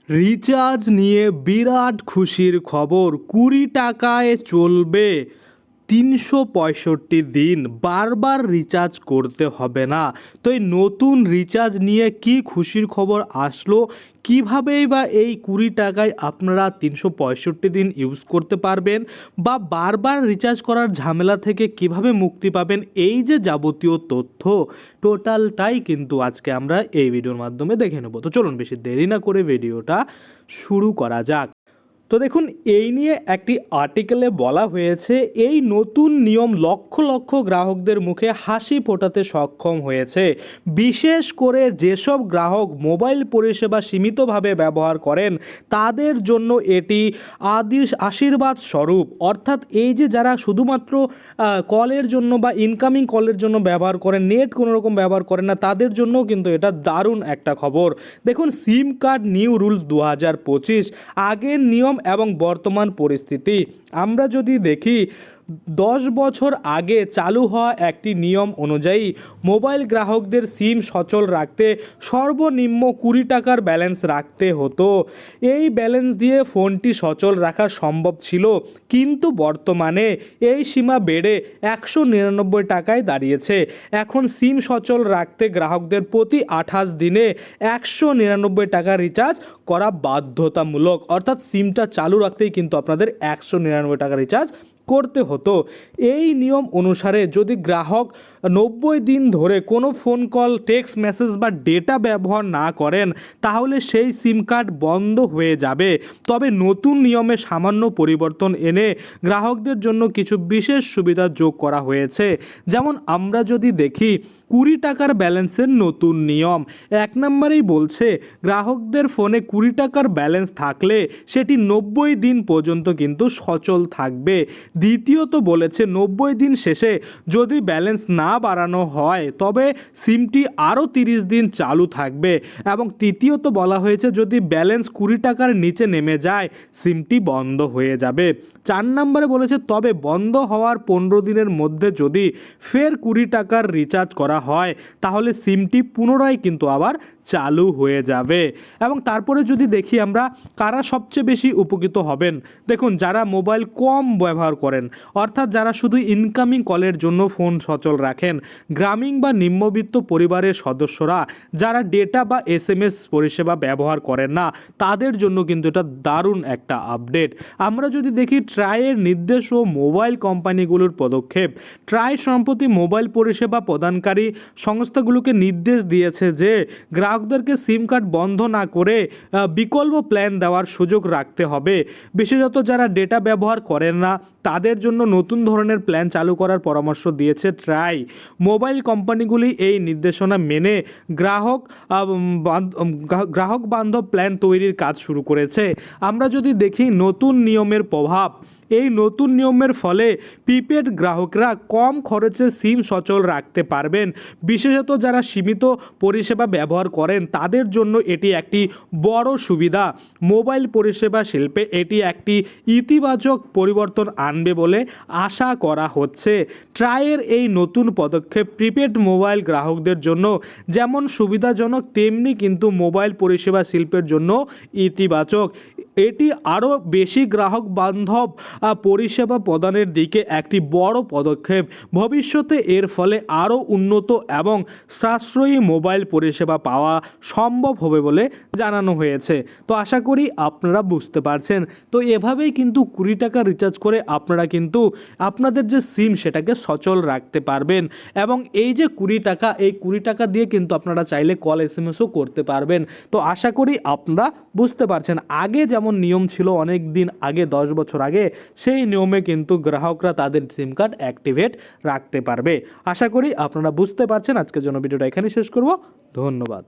Recharge নিয়ে বিরাট খুশির খবর। 20 টাকায় চলবে 365 দিন, বারবার রিচার্জ করতে হবে না। তো এই নতুন রিচার্জ নিয়ে কি খুশির খবর আসলো, কীভাবেই বা এই 20 টাকায় আপনারা 365 দিন ইউজ করতে পারবেন বা বারবার রিচার্জ করার ঝামেলা থেকে কিভাবে মুক্তি পাবেন, এই যে যাবতীয় তথ্য টোটালটাই কিন্তু আজকে আমরা এই ভিডিওর মাধ্যমে দেখে নেব। তো চলুন বেশি দেরি না করে ভিডিওটা শুরু করা যাক। তো দেখুন, এই নিয়ে একটি আর্টিকেলে বলা হয়েছে এই নতুন নিয়ম লক্ষ লক্ষ গ্রাহকদের মুখে হাসি ফোটাতে সক্ষম হয়েছে। বিশেষ করে যেসব গ্রাহক মোবাইল পরিষেবা সীমিতভাবে ব্যবহার করেন তাদের জন্য এটি আশীর্বাদ স্বরূপ। অর্থাৎ এই যে যারা শুধুমাত্র কলের জন্য বা ইনকামিং কলের জন্য ব্যবহার করেন, নেট কোনো রকম ব্যবহার করেন না, তাদের জন্য কিন্তু এটা দারুণ একটা খবর। দেখুন, সিম কার্ড নিউ রুলস 2025, আগের নিয়ম এবং বর্তমান পরিস্থিতি। আমরা যদি দেখি 10 বছর আগে চালু হওয়া একটি নিয়ম অনুযায়ী মোবাইল গ্রাহকদের সিম সচল রাখতে সর্বনিম্ন 20 টাকার ব্যালেন্স রাখতে হতো। এই ব্যালেন্স দিয়ে ফোনটি সচল রাখা সম্ভব ছিল, কিন্তু বর্তমানে এই সীমা বেড়ে 199 টাকায় দাঁড়িয়েছে। এখন সিম সচল রাখতে গ্রাহকদের প্রতি 28 দিনে 199 টাকা রিচার্জ করা বাধ্যতামূলক। অর্থাৎ সিমটা চালু রাখতেই কিন্তু আপনাদের 199 টাকা রিচার্জ করতে হতো। এই নিয়ম অনুসারে যদি গ্রাহক 90 দিন ধরে কোনো ফোন কল, টেক্সট মেসেজ বা ডেটা ব্যবহার না করেন তাহলে সেই সিম কার্ড বন্ধ হয়ে যাবে। তবে নতুন নিয়মে সামান্য পরিবর্তন এনে গ্রাহকদের জন্য কিছু বিশেষ সুবিধা যোগ করা হয়েছে। যেমন আমরা যদি দেখি 20 টাকার ব্যালেন্সের নতুন নিয়ম, 1 নম্বরেই বলছে গ্রাহকদের ফোনে 20 টাকার ব্যালেন্স থাকলে সেটি 90 দিন পর্যন্ত কিন্তু সচল থাকবে। দ্বিতীয়ত বলেছে 90 দিন শেষে যদি ব্যালেন্স না বাড়ানো হয় তবে সিমটি আরও 30 দিন চালু থাকবে। এবং তৃতীয়ত বলা হয়েছে যদি ব্যালেন্স 20 টাকার নিচে নেমে যায় সিমটি বন্ধ হয়ে যাবে। 4 নম্বরে বলেছে তবে বন্ধ হওয়ার 15 দিনের মধ্যে যদি ফের 20 টাকার রিচার্জ করা হয় তাহলে সিমটি পুনরায় কিন্তু আবার চালু হয়ে যাবে। এবং তারপরে যদি দেখি আমরা কারা সবচেয়ে বেশি উপকৃত হবেন, দেখুন যারা মোবাইল কম ব্যবহার করেন, অর্থাৎ যারা শুধু ইনকামিং কলের জন্য ফোন সচল রাখেন, গ্রামীণ বা নিম্নবিত্ত পরিবারের সদস্যরা যারা ডেটা বা SMS পরিষেবা ব্যবহার করেন না, তাদের জন্য কিন্তু এটা দারুণ একটা আপডেট। আমরা যদি দেখি ট্রাইয়ের নির্দেশ ও মোবাইল কোম্পানিগুলোর পদক্ষেপ, ট্রাই সম্প্রতি মোবাইল পরিষেবা প্রদানকারী সংস্থাগুলোকে নির্দেশ দিয়েছে যে গ্রাহকদেরকে সিম কার্ড বন্ধ না করে বিকল্প প্ল্যান দেওয়ার সুযোগ রাখতে হবে। বিশেষত যারা ডেটা ব্যবহার করেন না তাদের জন্য নতুন ধরনের প্ল্যান চালু করার পরামর্শ দিয়েছে ট্রাই। মোবাইল কোম্পানিগুলি এই নির্দেশনা মেনে গ্রাহক বান্ধব প্ল্যান তৈরির কাজ শুরু করেছে। আমরা যদি দেখি নতুন নিয়মের প্রভাব, এই নতুন নিয়মের ফলে প্রিপেড গ্রাহকরা কম খরচে সিম সচল রাখতে পারবেন। বিশেষত যারা সীমিত পরিষেবা ব্যবহার করেন তাদের জন্য এটি একটি বড় সুবিধা। মোবাইল পরিষেবা শিল্পে এটি একটি ইতিবাচক পরিবর্তন আনবে বলে আশা করা হচ্ছে। ট্রাইয়ের এই নতুন পদক্ষেপ প্রিপেড মোবাইল গ্রাহকদের জন্য যেমন সুবিধাজনক তেমনি কিন্তু মোবাইল পরিষেবা শিল্পের জন্য ইতিবাচক। এটি আরও বেশি গ্রাহক বান্ধব পরিষেবা প্রদানের দিকে একটি বড় পদক্ষেপ। ভবিষ্যতে এর ফলে আরও উন্নত এবং সাশ্রয়ী মোবাইল পরিষেবা পাওয়া সম্ভব হবে বলে জানানো হয়েছে। তো আশা করি আপনারা বুঝতে পারছেন। তো এভাবেই কিন্তু 20 টাকা রিচার্জ করে আপনারা কিন্তু আপনাদের যে সিম সেটাকে সচল রাখতে পারবেন। এবং এই যে 20 টাকা, এই 20 টাকা দিয়ে কিন্তু আপনারা চাইলে কল SMS-ও করতে পারবেন। তো আশা করি আপনারা বুঝতে পারছেন। আগে যেমন নিয়ম ছিল অনেক দিন আগে, 10 বছর আগে, সেই নিয়মে কিন্তু গ্রাহকরা তাদের সিম কার্ড অ্যাক্টিভেট রাখতে পারবে। আশা করি আপনারা বুঝতে পারছেন। আজকের জন্য ভিডিওটা এখানেই শেষ করব। ধন্যবাদ।